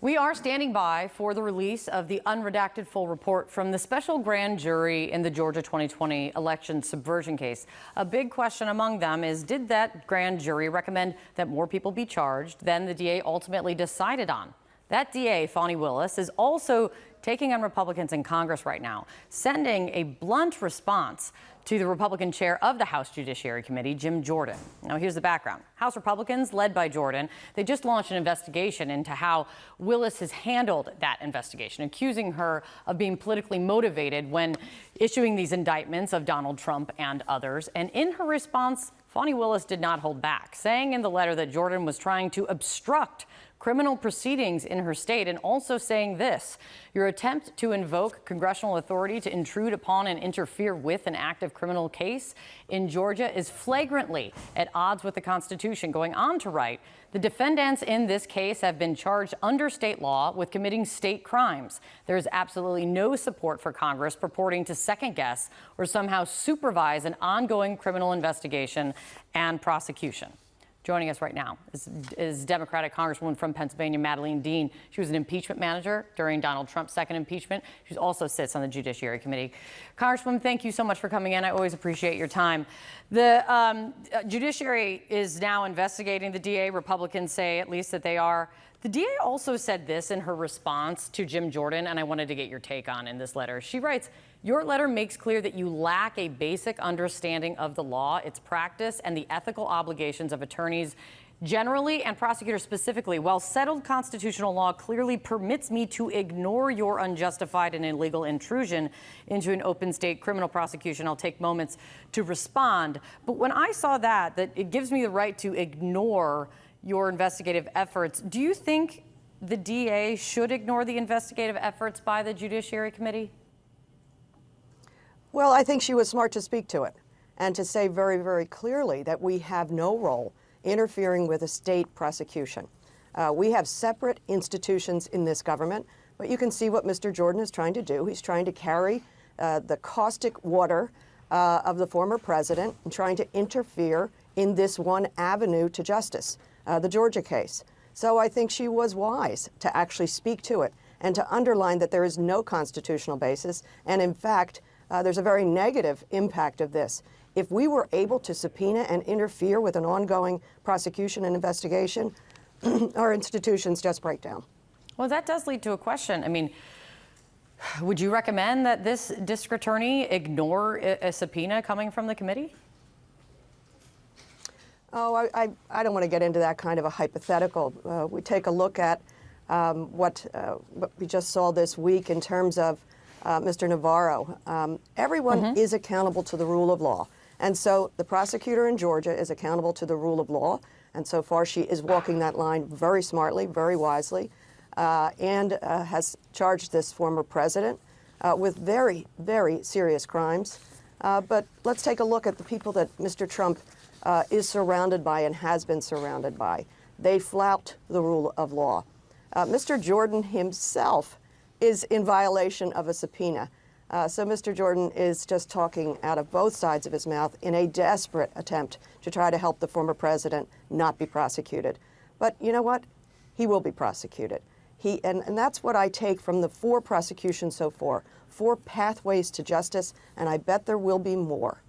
We are standing by for the release of the unredacted full report from the special grand jury in the Georgia 2020 election subversion case. A big question among them is, did that grand jury recommend that more people be charged than the DA ultimately decided on? That DA, Fani Willis, is also taking on Republicans in Congress right now, sending a blunt response to the Republican chair of the House Judiciary Committee, Jim Jordan. Now, here's the background. House Republicans, led by Jordan, they just launched an investigation into how Willis has handled that investigation, accusing her of being politically motivated when issuing these indictments of Donald Trump and others. And in her response, Fani Willis did not hold back, saying in the letter that Jordan was trying to obstruct criminal proceedings in her state, and also saying this: your attempt to invoke congressional authority to intrude upon and interfere with an active criminal case in Georgia is flagrantly at odds with the Constitution. Going on to write, the defendants in this case have been charged under state law with committing state crimes. There is absolutely no support for Congress purporting to second guess or somehow supervise an ongoing criminal investigation and prosecution. Joining us right now is Democratic Congresswoman from Pennsylvania, Madeleine Dean. She was an impeachment manager during Donald Trump's second impeachment. She also sits on the Judiciary Committee. Congresswoman, thank you so much for coming in. I always appreciate your time. The Judiciary is now investigating the DA. Republicans say at least that they are. The DA also said this in her response to Jim Jordan, and I wanted to get your take on in this letter. She writes, your letter makes clear that you lack a basic understanding of the law, its practice, and the ethical obligations of attorneys generally and prosecutors specifically. While settled constitutional law clearly permits me to ignore your unjustified and illegal intrusion into an open state criminal prosecution, I'll take moments to respond. But when I saw that it gives me the right to ignore your investigative efforts, do you think the DA should ignore the investigative efforts by the Judiciary Committee? Well, I think she was smart to speak to it and to say very, very clearly that we have no role interfering with a state prosecution. We have separate institutions in this government, but you can see what Mr. Jordan is trying to do. He's trying to carry the caustic water of the former president and trying to interfere in this one avenue to justice, the Georgia case. So I think she was wise to actually speak to it and to underline that there is no constitutional basis. And in fact, there's a very negative impact of this. If we were able to subpoena and interfere with an ongoing prosecution and investigation, our institutions just break down. Well, that does lead to a question. I mean, would you recommend that this district attorney ignore a subpoena coming from the committee? Oh, I don't want to get into that kind of a hypothetical. We take a look at what we just saw this week in terms of Mr. Navarro. Everyone is accountable to the rule of law. And so the prosecutor in Georgia is accountable to the rule of law. And so far, she is walking that line very smartly, very wisely, and has charged this former president with very, very serious crimes. But let's take a look at the people that Mr. Trump is surrounded by and has been surrounded by. They flout the rule of law. Mr. Jordan himself is in violation of a subpoena. So Mr. Jordan is just talking out of both sides of his mouth in a desperate attempt to try to help the former president not be prosecuted. But you know what? He will be prosecuted. And that's what I take from the 4 prosecutions so far, 4 pathways to justice, and I bet there will be more.